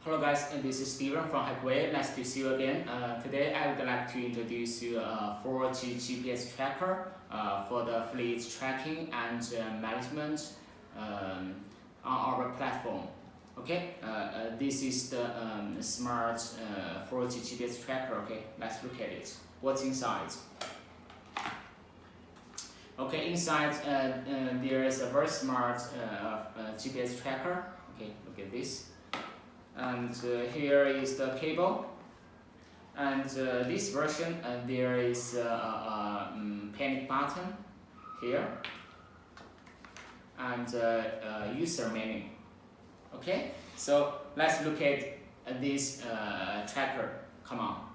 Hello guys, this is Steven from Hikway. Nice to see you again. Today I would like to introduce you a 4G GPS tracker for the fleet tracking and management on our platform. Okay, this is the smart 4G GPS tracker. Okay, let's look at it. What's inside? Okay, inside there is a very smart GPS tracker. Okay, look at this. And here is the cable, and this version there is a panic button here and user menu. Okay, so let's look at this tracker. Come on.